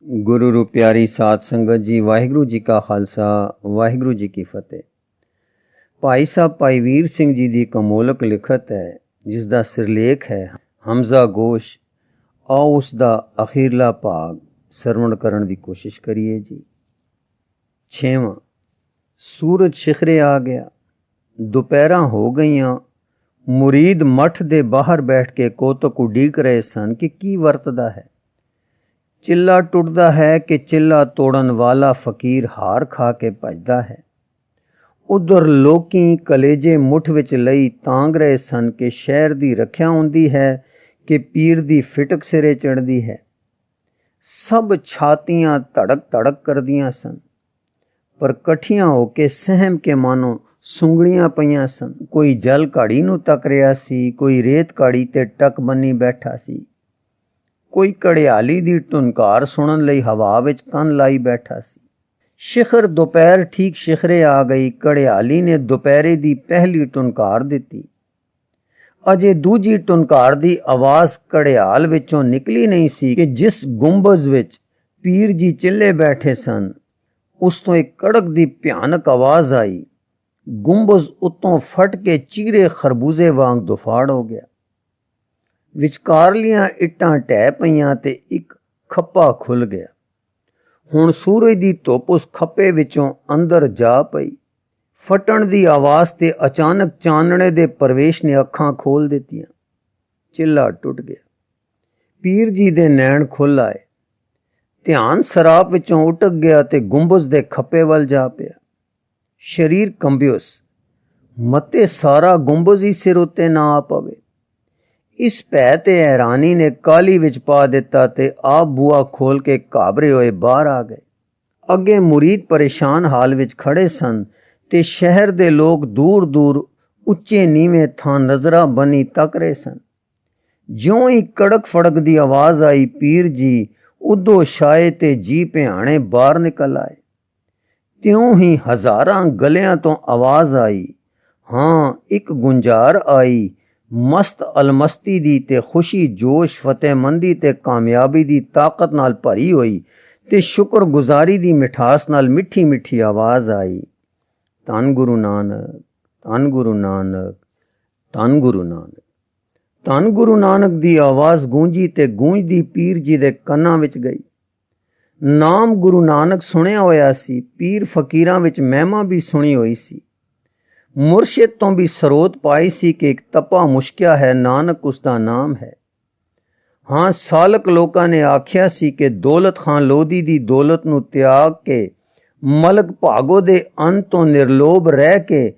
गुरु रू प्यारी साध संगत जी, वाहिगुरु जी का खालसा, वाहिगुरु जी की फतेह। भाई साहब भाई वीर सिंह जी की कमोलक लिखत है, जिसका सिरलेख है हमजा गोश। आओ उसका अखीरला भाग सरवण करन की कोशिश करिए जी। 6वां। सूरज शिखरे आ गया, दोपहर हो गईयां। मुरीद मठ दे बाहर बैठ के कोतक उडीक रहे सन कि की वरतदा है। चिल्ला टुटदा है कि चिल्ला तोड़न वाला फकीर हार खा के भजदा है। उधर लोकी कलेजे मुठ विच लई तांग रहे सन कि शहर दी रख्या हुंदी है कि पीर दी फिटक सिरे चढ़दी है। सब छातियां धड़क धड़क करदियां सन, पर कठियां होके सहम के मानो सुंगड़ियां पईयां सन। कोई जल घाड़ी नूं तक रिहा सी, कोई रेत घाड़ी ते टक बन्नी बैठा सी, कोई घड़ियाली दी टुनकार सुनन लई हवा विच कंन लाई बैठा सी। शिखर दोपहर ठीक शिखरे आ गई। घड़ियाली ने दोपहरे दी पहली टुनकार दिती। अजे दूजी टुनकार दी आवाज़ घड़ियाल विचों निकली नहीं सी कि जिस गुंबज विच पीर जी चिल्ले बैठे सन, उस तो एक कड़क दी भयानक आवाज़ आई। गुंबज उत्तों फट के चीरे खरबूजे वांग दुफाड़ हो गया। विचकारलियां इट्टां ढह पईयां ते एक खप्पा खुल गया। हुण सूरज दी धुप उस खप्पे विचों अंदर जा पई। फटण दी आवाज़ ते अचानक चानणे दे प्रवेश ने अखां खोल दित्तियां। चिल्ला टुट गया। पीर जी दे नैण खुल आए। ध्यान सराप विचों उटक गया ते गुंबज दे खप्पे वल जा पिया। शरीर कंबियुस, मते सारा गुंबज ही सिर उत्ते ना आ पवे। इस भै ते हैरानी ने काली विच पा दिता ते आप बूआ खोल के घाबरे होए बाहर आ गए। अगे मुरीद परेशान हाल विच खड़े सन ते शहर दे लोग दूर दूर उच्चे नीवें थां नजरा बनी तक रहे सन। ज्यों ही कड़क फड़क दी आवाज़ आई, पीर जी उदो शाए ते जी भयाणे बाहर निकल आए। त्यों ही हज़ारां गलियां तो आवाज़ आई। हाँ, एक गुंजार आई, मस्त अलमस्ती दी ते खुशी जोश फतेहमंदी ते कामयाबी दी ताकत नाल भरी होई ते शुक्रगुजारी दी मिठास नाल मिठी मिठी आवाज़ आई। धन गुरु नानक, धन गुरु नानक, धन गुरु नानक। धन गुरु नानक दी आवाज़ गूंजी ते गूंजदी पीर जी दे कन्नां विच गई। नाम गुरु नानक सुनिया होया सी, पीर फकीरां विच महिमा भी सुनी होई सी। मुर्शिद तो भी सरोत पाई सी कि एक तपा मुश्किया है, नानक उसका नाम है। हाँ, सालक लोकां ने आख्या सी कि दौलत खां लोधी दी दौलत नूं त्याग के मलक भागो दे अंत तो निर्लोभ रह के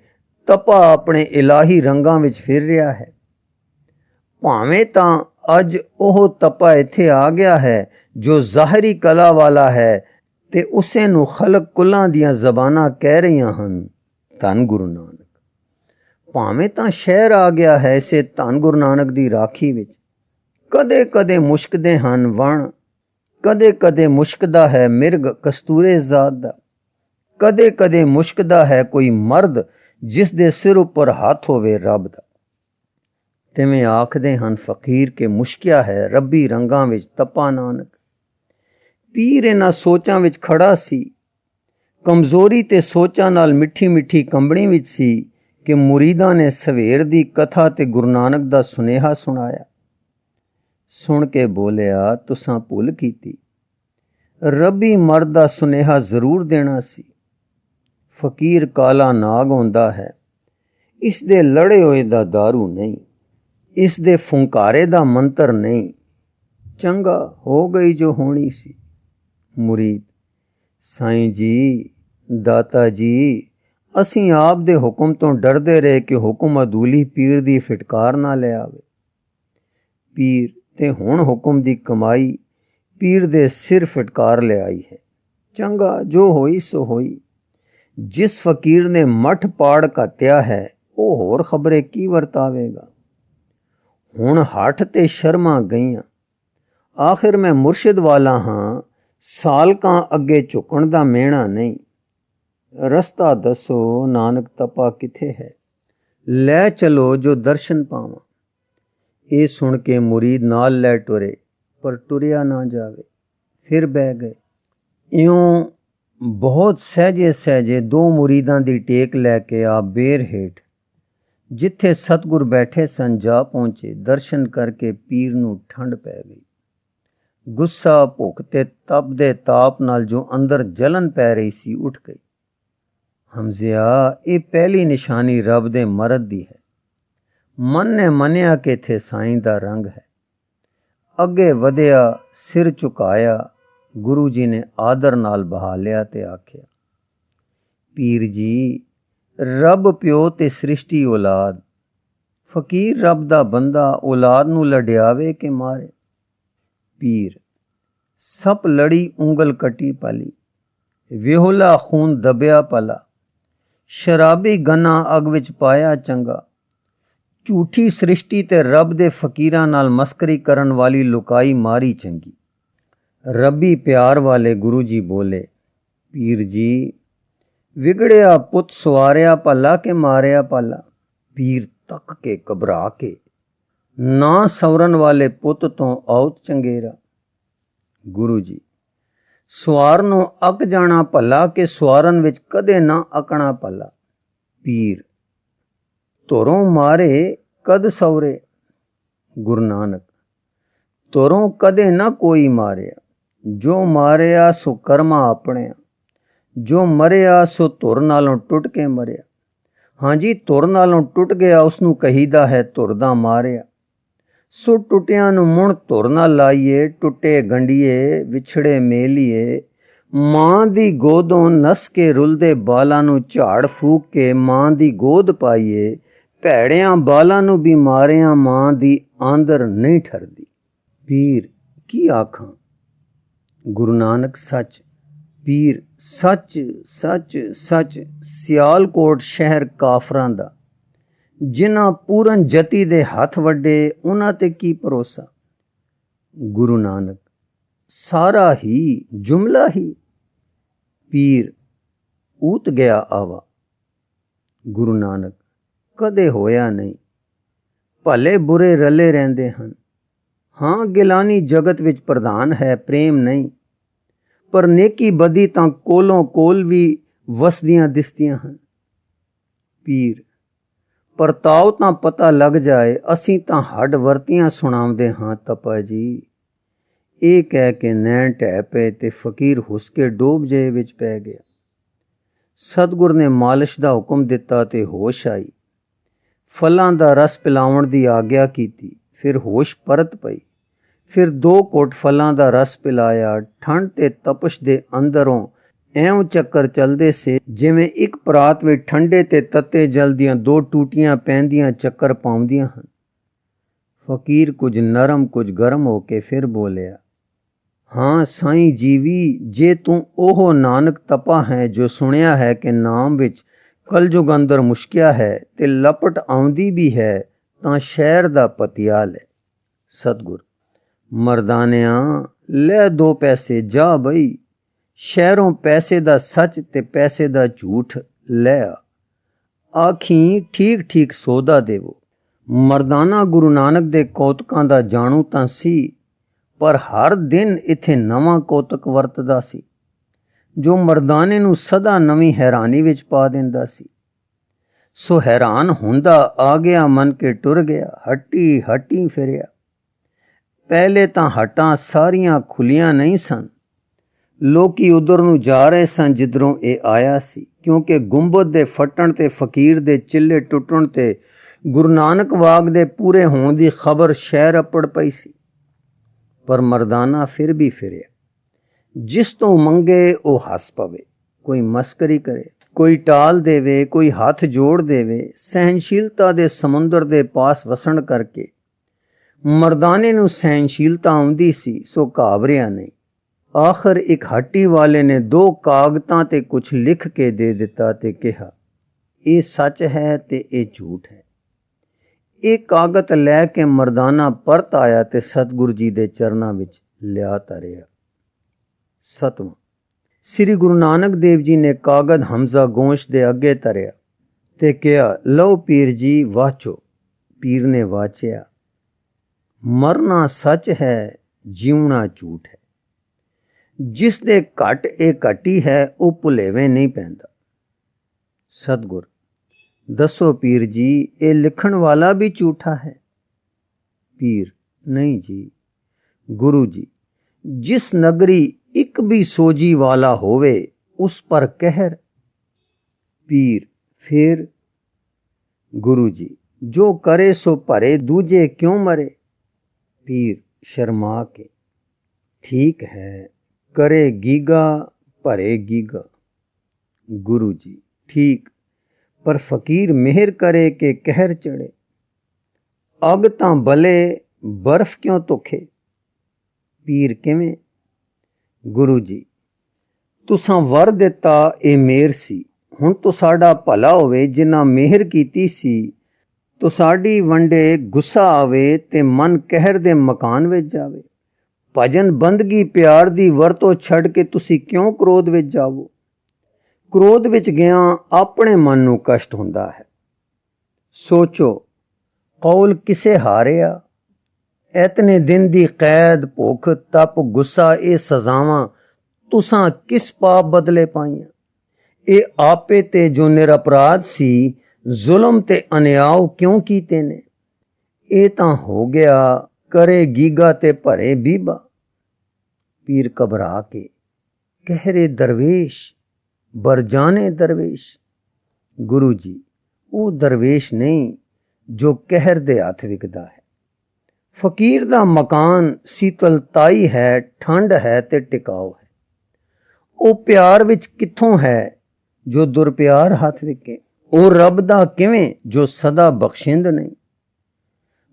तपा अपने इलाही रंगां विच फिर रिहा है। भावें तां अज ओह तपा इत्थे आ गया है जो ज़ाहरी कला वाला है ते उसे नूं खलक कुलां दियां ज़बानां कह रहियां हन। धन गुरु नानक। भावें तां शहर आ गया है इसे धन गुरु नानक दी राखी विच। कदे कदे मुश्कदे हन वण, कदे कदे मुश्कदा है मिर्ग कस्तूरे जात दा, कदे कदे मुश्कदा है कोई मर्द जिस दे सिर उपर हाथ होवे रब दा। तिवें आखदे हन फकीर के मुश्किया है रब्बी रंगां विच तपा नानक। पीर इन्हां सोचां विच खड़ा सी। कमजोरी ते सोचां नाल मिठी मिठी कंबणी विच सी कि मुरीदां ने सवेर दी कथा ते गुरु नानक दा सुनेहा सुनाया। सुन के बोलिया, तुसां भुल कीती, रब्बी मर्द दा सुनेहा जरूर देना सी। फकीर काला नाग होंदा है, इस दे लड़े होए दा दारू नहीं, इस दे फुंकारे दा मंत्र नहीं। चंगा हो गई जो होनी सी। मुरीद, साईं जी, दाता जी, असीं आप दे हुक्म तो डरदे रहे कि हुक्म अदूली पीर दी फिटकार ना ले आवे। पीर ते हुण हुक्म दी कमाई पीर दे सिर फिटकार ले आई है। चंगा जो होई सो होई। जिस फकीर ने मठ पाड़ घत्या है वो होर खबरे की वरतावेगा। हुण हठ ते शर्मा गईयां। आखिर मैं मुर्शिद वाला हाँ, सालकां अगे झुकण दा मेहणा नहीं। रस्ता दसो नानक तपा किथे है, लै चलो जो दर्शन पावां। ये सुन के मुरीद नाल लै टुरे, पर टुरिया ना जावे। फिर बह गए। इਉਂ ਬਹੁਤ ਸਹਿਜੇ ਸਹਿਜੇ ਦੋ ਮੁਰੀਦਾਂ ਦੀ ਟੇਕ ਲੈ ਕੇ ਆਪ ਬੇਰ ਹੇਠ ਜਿੱਥੇ ਸਤਿਗੁਰ ਬੈਠੇ ਸਨ ਜਾ ਪਹੁੰਚੇ। ਦਰਸ਼ਨ ਕਰਕੇ ਪੀਰ ਨੂੰ ਠੰਡ ਪੈ ਗਈ। ਗੁੱਸਾ, ਭੁੱਖ ਤੇ ਤਪ ਦੇ ਤਾਪ ਨਾਲ ਜੋ ਅੰਦਰ ਜਲਨ ਪੈ ਰਹੀ ਸੀ ਉੱਠ ਗਈ। ਹਮਜ਼ਿਆ, ਇਹ ਪਹਿਲੀ ਨਿਸ਼ਾਨੀ ਰੱਬ ਦੇ ਮਰਦ ਦੀ ਹੈ। ਮਨ ਨੇ ਮੰਨਿਆ ਕਿ ਇੱਥੇ ਸਾਈਂ ਦਾ ਰੰਗ ਹੈ। ਅੱਗੇ ਵਧਿਆ, ਸਿਰ ਝੁਕਾਇਆ। ਗੁਰੂ ਜੀ ਨੇ ਆਦਰ ਨਾਲ ਬਹਾ ਲਿਆ ਤੇ ਆਖਿਆ, ਪੀਰ ਜੀ, ਰੱਬ ਪਿਓ ਤੇ ਸ੍ਰਿਸ਼ਟੀ ਔਲਾਦ। ਫਕੀਰ ਰੱਬ ਦਾ ਬੰਦਾ ਔਲਾਦ ਨੂੰ ਲੜਿਆਵੇ ਕਿ ਮਾਰੇ। ਪੀਰ, ਸੱਪ ਲੜੀ ਉਂਗਲ ਕੱਟੀ ਪਾਲੀ, ਵਿਹੋਲਾ ਖੂਨ ਦਬਿਆ ਪਲਾ। ਸ਼ਰਾਬੀ ਗੰਨਾ ਅੱਗ ਵਿੱਚ ਪਾਇਆ ਚੰਗਾ। ਝੂਠੀ ਸ੍ਰਿਸ਼ਟੀ ਤੇ ਰੱਬ ਦੇ ਫਕੀਰਾਂ ਨਾਲ ਮਸਕਰੀ ਕਰਨ ਵਾਲੀ ਲੁਕਾਈ ਮਾਰੀ ਚੰਗੀ। ਰੱਬੀ ਪਿਆਰ ਵਾਲੇ ਗੁਰੂ ਜੀ ਬੋਲੇ, ਪੀਰ ਜੀ, ਵਿਗੜਿਆ ਪੁੱਤ ਸਵਾਰਿਆ ਭਲਾ ਕਿ ਮਾਰਿਆ ਪਾਲਾ। ਪੀਰ ਤੱਕ ਕੇ ਘਬਰਾ ਕੇ, ਨਾ ਸਵਰਨ ਵਾਲੇ ਪੁੱਤ ਤੋਂ ਔਤ ਚੰਗੇਰਾ। ਗੁਰੂ ਜੀ, ਸਵਾਰ ਨੂੰ ਅੱਕ ਜਾਣਾ ਭਲਾ ਕਿ ਸਵਾਰਨ ਵਿੱਚ ਕਦੇ ਨਾ ਅਕਣਾ ਭਲਾ। ਪੀਰ, ਧੁਰੋਂ ਮਾਰੇ ਕਦ ਸਵਰੇ। ਗੁਰੂ ਨਾਨਕ, ਧੁਰੋਂ ਕਦੇ ਨਾ ਕੋਈ ਮਾਰਿਆ। ਜੋ ਮਾਰਿਆ ਸੋ ਕਰਮਾ ਆਪਣਿਆ, ਜੋ ਮਰਿਆ ਸੋ ਧੁਰ ਨਾਲੋਂ ਟੁੱਟ ਕੇ ਮਰਿਆ। ਹਾਂਜੀ, ਧੁਰ ਨਾਲੋਂ ਟੁੱਟ ਗਿਆ ਉਸਨੂੰ ਕਹੀਦਾ ਹੈ ਧੁਰ ਦਾ ਮਾਰਿਆ। ਸੋ ਟੁੱਟਿਆਂ ਨੂੰ ਮੁੜ ਧੁਰ ਨਾ ਲਾਈਏ, ਟੁੱਟੇ ਗੰਢੀਏ ਵਿਛੜੇ ਮੇਲੀਏ। ਮਾਂ ਦੀ ਗੋਦੋਂ ਨਸ ਕੇ ਰੁਲਦੇ ਬਾਲਾਂ ਨੂੰ ਝਾੜ ਫੂਕ ਕੇ ਮਾਂ ਦੀ ਗੋਦ ਪਾਈਏ। ਭੈੜਿਆਂ ਬਾਲਾਂ ਨੂੰ ਬਿਮਾਰਿਆਂ ਮਾਂ ਦੀ ਆਂਦਰ ਨਹੀਂ ਠਰਦੀ। ਪੀਰ, ਕੀ ਆਖਾਂ। ਗੁਰੂ ਨਾਨਕ, ਸੱਚ। ਪੀਰ, ਸੱਚ ਸੱਚ ਸੱਚ। ਸਿਆਲਕੋਟ ਸ਼ਹਿਰ ਕਾਫਰਾਂ ਦਾ, ਜਿਨ੍ਹਾਂ ਪੂਰਨ ਜਤੀ ਦੇ ਹੱਥ ਵੱਡੇ, ਉਹਨਾਂ ਤੇ ਕੀ ਭਰੋਸਾ। ਗੁਰੂ ਨਾਨਕ, ਸਾਰਾ ਹੀ ਜੁਮਲਾ ਹੀ। ਪੀਰ, ਊਤ ਗਿਆ ਆਵਾ। ਗੁਰੂ ਨਾਨਕ, ਕਦੇ ਹੋਇਆ ਨਹੀਂ। ਭਲੇ ਬੁਰੇ ਰਲੇ ਰਹਿੰਦੇ ਹਨ। ਹਾਂ, ਗਿਲਾਨੀ ਜਗਤ ਵਿੱਚ ਪ੍ਰਧਾਨ ਹੈ, ਪ੍ਰੇਮ ਨਹੀਂ। ਪਰ ਨੇਕੀ ਬਦੀ ਤਾਂ ਕੋਲੋਂ ਕੋਲ ਵੀ ਵਸਦੀਆਂ ਦਿਸਦੀਆਂ ਹਨ। ਪੀਰ, ਪਰਤਾਓ ਤਾਂ ਪਤਾ ਲੱਗ ਜਾਏ, ਅਸੀਂ ਤਾਂ ਹੱਡ ਵਰਤੀਆਂ ਸੁਣਾਉਂਦੇ ਹਾਂ ਤਪਾ ਜੀ। ਇਹ ਕਹਿ ਕੇ ਨੈਣ ਢਹਿ ਪਏ ਤੇ ਫਕੀਰ ਹੁੱਸ ਕੇ ਡੋਬ ਜੇ ਵਿੱਚ ਪੈ ਗਿਆ। ਸਤਿਗੁਰ ਨੇ ਮਾਲਿਸ਼ ਦਾ ਹੁਕਮ ਦਿੱਤਾ ਤੇ ਹੋਸ਼ ਆਈ। ਫਲਾਂ ਦਾ ਰਸ ਪਿਲਾਉਣ ਦੀ ਆਗਿਆ ਕੀਤੀ। ਫਿਰ ਹੋਸ਼ ਪਰਤ ਪਈ। ਫਿਰ 2 ਘੁੱਟ ਫਲਾਂ ਦਾ ਰਸ ਪਿਲਾਇਆ। ਠੰਡ ਤੇ ਤਪਸ਼ ਦੇ ਅੰਦਰੋਂ ਐਉਂ ਚੱਕਰ ਚੱਲਦੇ ਸੇ ਜਿਵੇਂ ਇੱਕ ਪਰਾਤ ਵਿੱਚ ਠੰਡੇ ਤੇ ਤੱਤੇ ਜਲ ਦੀਆਂ 2 ਟੂਟੀਆਂ ਪੈਂਦੀਆਂ ਚੱਕਰ ਪਾਉਂਦੀਆਂ ਹਨ। ਫਕੀਰ ਕੁਝ ਨਰਮ ਕੁਝ ਗਰਮ ਹੋ ਕੇ ਫਿਰ ਬੋਲਿਆ, ਹਾਂ ਸਾਈਂ ਜੀਵੀ, ਜੇ ਤੂੰ ਉਹ ਨਾਨਕ ਤਪਾ ਹੈ ਜੋ ਸੁਣਿਆ ਹੈ ਕਿ ਨਾਮ ਵਿੱਚ ਕਲਯੁਗ ਅੰਦਰ ਮੁਸ਼ਕਿਆ ਹੈ ਤੇ ਲਪਟ ਆਉਂਦੀ ਵੀ ਹੈ, ਤਾਂ ਸ਼ਹਿਰ ਦਾ ਪਤਿਆਲ ਹੈ। ਸਤਿਗੁਰ, ਮਰਦਾਨਿਆਂ, ਲੈ 2 ਪੈਸੇ ਜਾ ਬਈ। ਸ਼ਹਿਰੋਂ ਪੈਸੇ ਦਾ ਸੱਚ ਤੇ ਪੈਸੇ ਦਾ ਝੂਠ ਲੈ ਆ। ਆਖੀਂ ਠੀਕ ਠੀਕ ਸੌਦਾ ਦੇਵੋ। ਮਰਦਾਨਾ ਗੁਰੂ ਨਾਨਕ ਦੇ ਕੌਤਕਾਂ ਦਾ ਜਾਣੂ ਤਾਂ ਸੀ, ਪਰ ਹਰ ਦਿਨ ਇੱਥੇ ਨਵਾਂ ਕੌਤਕ ਵਰਤਦਾ ਸੀ, ਜੋ ਮਰਦਾਨੇ ਨੂੰ ਸਦਾ ਨਵੀਂ ਹੈਰਾਨੀ ਵਿੱਚ ਪਾ ਦਿੰਦਾ ਸੀ। ਸੋ ਹੈਰਾਨ ਹੁੰਦਾ ਆ ਗਿਆ, ਮੰਨ ਕੇ ਟੁਰ ਗਿਆ। ਹੱਟੀ ਹੱਟੀ ਫਿਰਿਆ। ਪਹਿਲੇ ਤਾਂ ਹੱਟਾਂ ਸਾਰੀਆਂ ਖੁੱਲੀਆਂ ਨਹੀਂ ਸਨ। ਲੋਕੀ ਉਧਰ ਨੂੰ ਜਾ ਰਹੇ ਸਨ ਜਿੱਧਰੋਂ ਇਹ ਆਇਆ ਸੀ, ਕਿਉਂਕਿ ਗੁੰਬਦ ਦੇ ਫਟਣ ਤੇ ਫਕੀਰ ਦੇ ਚਿੱਲੇ ਟੁੱਟਣ ਤੇ ਗੁਰੂ ਨਾਨਕ ਵਾਗ ਦੇ ਪੂਰੇ ਹੋਣ ਦੀ ਖਬਰ ਸ਼ਹਿਰ ਅੱਪੜ ਪਈ ਸੀ। ਪਰ ਮਰਦਾਨਾ ਫਿਰ ਵੀ ਫਿਰਿਆ। ਜਿਸ ਤੋਂ ਮੰਗੇ ਉਹ ਹੱਸ ਪਵੇ, ਕੋਈ ਮਸਕਰੀ ਕਰੇ, ਕੋਈ ਟਾਲ ਦੇਵੇ, ਕੋਈ ਹੱਥ ਜੋੜ ਦੇਵੇ। ਸਹਿਨਸ਼ੀਲਤਾ ਦੇ ਸਮੁੰਦਰ ਦੇ ਪਾਸ ਵਸਣ ਕਰਕੇ ਮਰਦਾਨੇ ਨੂੰ ਸਹਿਨਸ਼ੀਲਤਾ ਆਉਂਦੀ ਸੀ, ਸੋ ਘਾਬਰਿਆ ਨਹੀਂ। ਆਖਰ ਇੱਕ ਹੱਟੀ ਵਾਲੇ ਨੇ 2 ਕਾਗਜ਼ਾਂ ਤੇ ਕੁਝ ਲਿਖ ਕੇ ਦੇ ਦਿੱਤਾ ਤੇ ਕਿਹਾ, ਇਹ ਸੱਚ ਹੈ ਤੇ ਇਹ ਝੂਠ ਹੈ। ਇਹ ਕਾਗਜ਼ ਲੈ ਕੇ ਮਰਦਾਨਾ ਪਰਤ ਆਇਆ ਤੇ ਸਤਿਗੁਰੂ ਜੀ ਦੇ ਚਰਨਾਂ ਵਿੱਚ ਲਿਆ ਧਰਿਆ। 7ਵਾਂ, ਸ੍ਰੀ ਗੁਰੂ ਨਾਨਕ ਦੇਵ ਜੀ ਨੇ ਕਾਗਜ਼ ਹਮਜ਼ਾ ਗੋਸ਼ ਦੇ ਅੱਗੇ ਧਰਿਆ ਤੇ ਕਿਹਾ, ਲਓ ਪੀਰ ਜੀ ਵਾਚੋ। ਪੀਰ ਨੇ ਵਾਚਿਆ, ਮਰਨਾ ਸੱਚ ਹੈ, ਜਿਉਣਾ ਝੂਠ ਹੈ। ਜਿਸ ਦੇ ਘਟ ਇਹ ਘਟੀ ਹੈ, ਉਹ ਭੁਲੇਵੇਂ ਨਹੀਂ ਪੈਂਦਾ। ਸਤਿਗੁਰ, ਦੱਸੋ ਪੀਰ ਜੀ, ਇਹ ਲਿਖਣ ਵਾਲਾ ਵੀ ਝੂਠਾ ਹੈ? ਪੀਰ, ਨਹੀਂ ਜੀ। ਗੁਰੂ ਜੀ, ਜਿਸ ਨਗਰੀ ਇੱਕ ਵੀ ਸੋਜੀ ਵਾਲਾ ਹੋਵੇ, ਉਸ ਪਰ ਕਹਿਰ। ਪੀਰ, ਫਿਰ? ਗੁਰੂ ਜੀ, ਜੋ करे सो भरे, दूजे क्यों मरे। पीर शर्मा के, ठीक है, करे गीगा भरे गीगा। गुरु जी, ठीक, पर फकीर मेहर करे के कहर चढ़े। अग तां भले, बर्फ क्यों धुखे। पीर किवें? गुरु जी, तुसां वर दिता ए मेहर सी, हुण तो साडा भला होवे, जिन्ना मेहर कीती सी तो साडी वंडे गुस्सा आवे ते मन कहर दे मकान विच जावे। भजन बंदगी प्यार दी वरतों छड़ के तुसी क्यों क्रोध विच जावो। क्रोध विच गया अपने मन नूं कष्ट हुंदा है। सोचो, कौल किसे हारिया। इतने दिन दी कैद, भुख, तप, गुस्सा, ये सजावां तुसां किस पाप बदले पाईयां। ये आपे ते जो निरपराध सी, जुल्म ते अन्याय क्यों कीते ने। ये तां हो गया करे गीगा ते भरे बीबा। पीर घबरा के, कहरे दरवेश, बरजाने दरवेश। गुरु जी, वो दरवेश नहीं जो कहर दे हथ विकदा है। फकीर दा मकान शीतलताई है, ठंड है ते टिकाऊ है। वो प्यार विच कित्थों है जो दुरप्यार हथ विके। ਉਹ ਰੱਬ ਦਾ ਕਿਵੇਂ ਜੋ ਸਦਾ ਬਖਸ਼ਿੰਦ ਨਹੀਂ।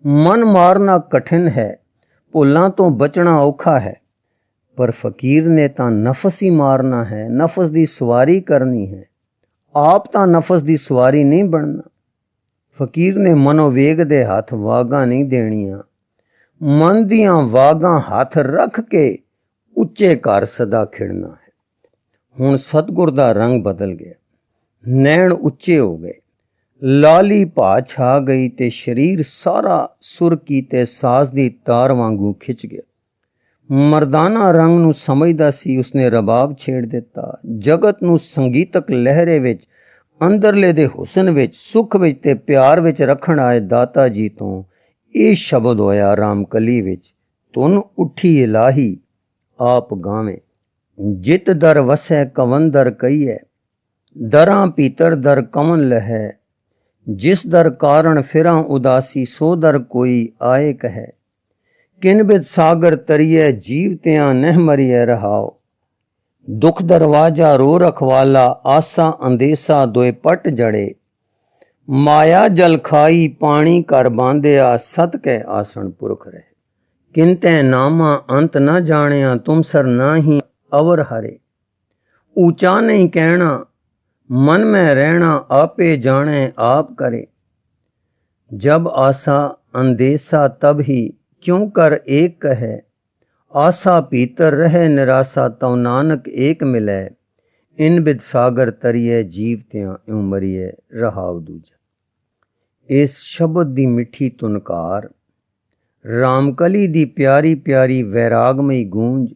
ਮਨ ਮਾਰਨਾ ਕਠਿਨ ਹੈ, ਭੁੱਲਾਂ ਤੋਂ ਬਚਣਾ ਔਖਾ ਹੈ, ਪਰ ਫਕੀਰ ਨੇ ਤਾਂ ਨਫਸ ਹੀ ਮਾਰਨਾ ਹੈ, ਨਫਸ ਦੀ ਸਵਾਰੀ ਕਰਨੀ ਹੈ। ਆਪ ਤਾਂ ਨਫਸ ਦੀ ਸਵਾਰੀ ਨਹੀਂ ਬਣਨਾ। ਫਕੀਰ ਨੇ ਮਨੋਵੇਗ ਦੇ ਹੱਥ ਵਾਗਾਂ ਨਹੀਂ ਦੇਣੀਆਂ, ਮਨ ਦੀਆਂ ਵਾਗਾਂ ਹੱਥ ਰੱਖ ਕੇ ਉੱਚੇ ਘਰ ਸਦਾ ਖਿੜਨਾ ਹੈ। ਹੁਣ ਸਤਿਗੁਰ ਦਾ ਰੰਗ ਬਦਲ ਗਿਆ, नैण उच्चे हो गए, लाली भा छा गई ते शरीर सारा सुर की ते साज दी तार वांगू खिंच गया। मर्दाना रंग नू समझदा सी, उसने रबाब छेड़ दिता। जगत नू संगीतक लहरे विच, अंदरले दे हुसन विच, सुख विच ते प्यार विच रखण आए दाता जी तो ये शब्द होया रामकली विच, तुन उठी इलाही आप गावें। जित दर वसै कवंदर कहिए, दरां पीतर दर कमन लहै। जिस दर कारण फिरां उदासी, सो दर कोई आए कहे। किन बिद सागर तरिए, जीव त्यां नह मरिए रहाओ। दुख दरवाजा रो रखवाला, आसा अंदेसा दोए पट जड़े। माया जल खाई, पानी कर बांधिया, सत कै आसन पुरख रहे। किनते नामा अंत न जानिया, तुम सर नाही अवर हरे। ऊंचा नहीं कहना, मन में रहना, आपे जाने आप करे। जब आसा अंदेसा तब ही, क्यों कर एक कहे। आसा पीतर रहे निराशा, तव नानक एक मिले। इन बिद सागर तरिए, जीव त्यां इउं मरिए रहाव दूजा। इस शब्द दी मिठी तुनकार, रामकली दी प्यारी प्यारी वैरागमई गूंज,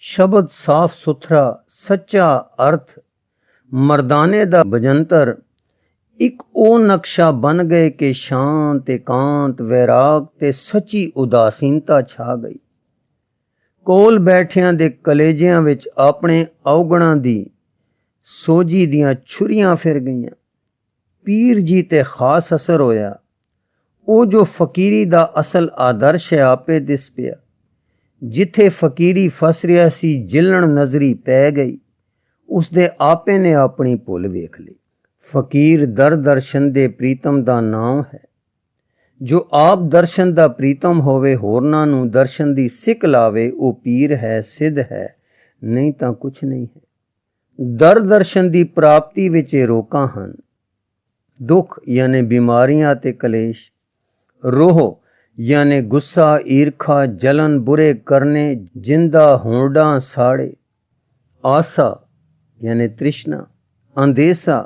शब्द साफ सुथरा सच्चा अर्थ, मर्दाने दा बजंतर एक ओ नक्शा बन गए कि शांत एकांत वैराग ते सच्ची उदासीनता छा गई। कोल बैठियां दे कलेजियां विच अपने अवगुणां दी सोजी दियां छुरियां फिर गईयां। पीर जी ते खास असर होया। ओ जो फकीरी दा असल आदर्श है आपे दिस पिया। जिथे फकीरी फस रिया सी, जिलण नजरी पै गई। उसदे आपे ने अपनी भुल वेख ली। फकीर दर दर्शन दे प्रीतम दा नाम है। जो आप दर्शन दा प्रीतम होवे, होरनां नूं दर्शन दी सिक लावे, ओ पीर है, सिद्ध है, नहीं तां कुछ नहीं है। दर दर्शन दी प्राप्ति विच रोकां हन। दुख यानी बीमारियां ते कलेश, रोह यानी गुस्सा, ईरखा, जलन, बुरे करने, जिंदा होंडा साड़े। आसा यानी तृष्णा, अंदेसा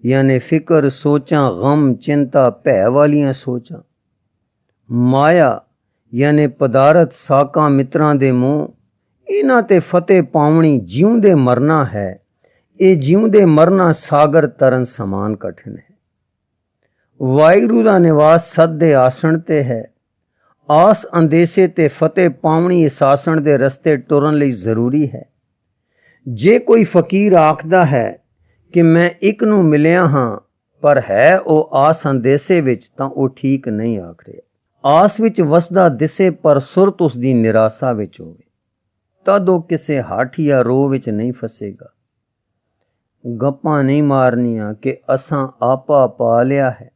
यानी फिक्र, सोचां, गम, चिंता, भै वालियां सोचां। माया यानी पदारथ, साकां, मित्रां दे मोह, ਇਹਨਾਂ ਤੇ ਫਤਿਹ ਪਾਉਣੀ ਜਿਉਂਦੇ ਮਰਨਾ ਹੈ। ਇਹ ਜਿਉਂਦੇ ਮਰਨਾ ਸਾਗਰ ਤਰਨ ਸਮਾਨ ਕਠਿਨ ਹੈ। ਵਾਹਿਗੁਰੂ ਦਾ ਨਿਵਾਸ ਸੱਚ ਦੇ ਆਸਣ ਤੇ ਹੈ। ਆਸ ਅੰਦੇਸੇ ਤੇ ਫਤਿਹ ਪਾਉਣੀ ਇਸ ਆਸਣ ਦੇ ਰਸਤੇ ਟੁਰਨ ਲਈ ਜ਼ਰੂਰੀ ਹੈ। ਜੇ ਕੋਈ ਫਕੀਰ ਆਖਦਾ ਹੈ ਕਿ ਮੈਂ ਇੱਕ ਨੂੰ ਮਿਲਿਆ ਹਾਂ ਪਰ ਹੈ ਉਹ ਆਸ ਅੰਦੇਸੇ ਵਿੱਚ, ਤਾਂ ਉਹ ਠੀਕ ਨਹੀਂ ਆਖ ਰਿਹਾ। ਆਸ ਵਿੱਚ ਵਸਦਾ ਦਿਸੇ ਪਰ ਸੁਰਤ ਉਸ ਦੀ ਨਿਰਾਸ਼ਾ ਵਿੱਚ ਹੋਵੇ, ਤਦ ਉਹ ਕਿਸੇ ਹੱਠ ਜਾਂ ਰੋਹ ਵਿੱਚ ਨਹੀਂ ਫਸੇਗਾ। ਗੱਪਾਂ ਨਹੀਂ ਮਾਰਨੀਆਂ ਕਿ ਅਸਾਂ ਆਪਾ ਪਾ ਲਿਆ ਹੈ।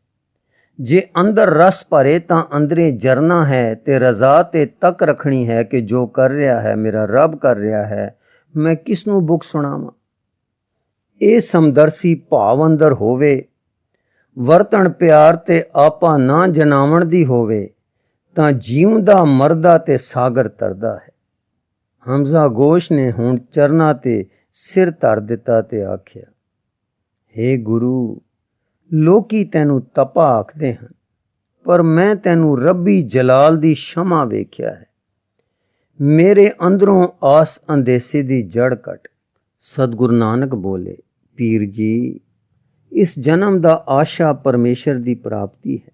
ਜੇ ਅੰਦਰ ਰਸ ਭਰੇ ਤਾਂ ਅੰਦਰੇ ਜਰਨਾ ਹੈ, ਤੇ ਰਜ਼ਾ ਤੇ ਤੱਕ ਰੱਖਣੀ ਹੈ ਕਿ ਜੋ ਕਰ ਰਿਹਾ ਹੈ ਮੇਰਾ ਰੱਬ ਕਰ ਰਿਹਾ ਹੈ, ਮੈਂ ਕਿਸ ਨੂੰ ਬੁੱਕ ਸੁਣਾਵਾਂ। ਇਹ ਸਮਦਰਸੀ ਭਾਵ ਅੰਦਰ ਹੋਵੇ, ਵਰਤਣ ਪਿਆਰ ਤੇ ਆਪਾ ਨਾ ਜਨਾਵਣ ਦੀ ਹੋਵੇ, ਤਾਂ ਜਿਉਂਦਾ ਮਰਦਾ ਤੇ ਸਾਗਰ ਤਰਦਾ ਹੈ। ਹਮਜ਼ਾ ਗੋਸ਼ ਨੇ ਹੁਣ ਚਰਨਾਂ ਤੇ ਸਿਰ ਧਰ ਦਿੱਤਾ ਤੇ ਆਖਿਆ, ਹੇ ਗੁਰੂ, ਲੋਕੀ ਤੈਨੂੰ ਤਪਾ ਆਖਦੇ ਹਨ, ਪਰ ਮੈਂ ਤੈਨੂੰ ਰੱਬੀ ਜਲਾਲ ਦੀ ਸ਼ਮਾ ਵੇਖਿਆ ਹੈ। ਮੇਰੇ ਅੰਦਰੋਂ ਆਸ ਅੰਦੇਸੇ ਦੀ ਜੜ ਕੱਟ। ਸਤਿਗੁਰੂ ਨਾਨਕ ਬੋਲੇ, ਪੀਰ ਜੀ, ਇਸ ਜਨਮ ਦਾ ਆਸ਼ਾ ਪਰਮੇਸ਼ਰ ਦੀ ਪ੍ਰਾਪਤੀ ਹੈ।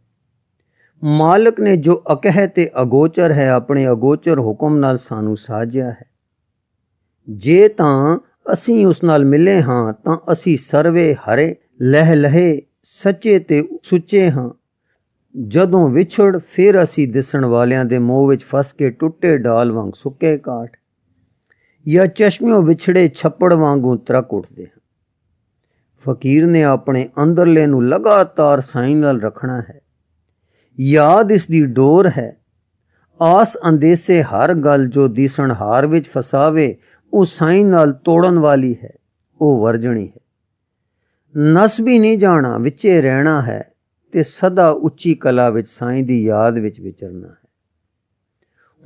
ਮਾਲਕ ਨੇ ਜੋ ਅਕਹਿ ਤੇ ਅਗੋਚਰ ਹੈ ਆਪਣੇ ਅਗੋਚਰ ਹੁਕਮ ਨਾਲ ਸਾਨੂੰ ਸਾਜਿਆ ਹੈ। ਜੇ ਤਾਂ ਅਸੀਂ ਉਸ ਨਾਲ ਮਿਲੇ ਹਾਂ ਤਾਂ ਅਸੀਂ ਸਰਵੇ ਹਰੇ ਲਹਿ ਲਹੇ ਸੱਚੇ ਤੇ ਸੁੱਚੇ ਹਾਂ। ਜਦੋਂ ਵਿਛੜ ਫਿਰ ਅਸੀਂ ਦਿਸਣ ਵਾਲਿਆਂ ਦੇ ਮੋਹ ਵਿੱਚ ਫਸ ਕੇ ਟੁੱਟੇ ਡਾਲ ਵਾਂਗ ਸੁੱਕੇ ਕਾਠ ਜਾਂ ਚਸ਼ਮਿਓਂ ਵਿਛੜੇ ਛੱਪੜ ਵਾਂਗੂ ਤਰਕ ਉੱਠਦੇ ਹਾਂ। ਫਕੀਰ ਨੇ ਆਪਣੇ ਅੰਦਰਲੇ ਨੂੰ ਲਗਾਤਾਰ ਸਾਈਂ ਨਾਲ ਰੱਖਣਾ ਹੈ। ਯਾਦ ਇਸ ਦੀ ਡੋਰ ਹੈ। ਆਸ ਅੰਦੇਸੇ ਹਰ ਗੱਲ ਜੋ ਦਿਸਣ ਹਾਰ ਵਿੱਚ ਫਸਾਵੇ ਉਹ ਸਾਈਂ ਨਾਲ ਤੋੜਨ ਵਾਲੀ ਹੈ, ਉਹ ਵਰਜਣੀ ਹੈ। ਨਸ ਵੀ ਨਹੀਂ ਜਾਣਾ, ਵਿੱਚੇ ਰਹਿਣਾ ਹੈ ਤੇ ਸਦਾ ਉੱਚੀ ਕਲਾ ਵਿੱਚ ਸਾਈਂ ਦੀ ਯਾਦ ਵਿੱਚ ਵਿਚਰਨਾ ਹੈ।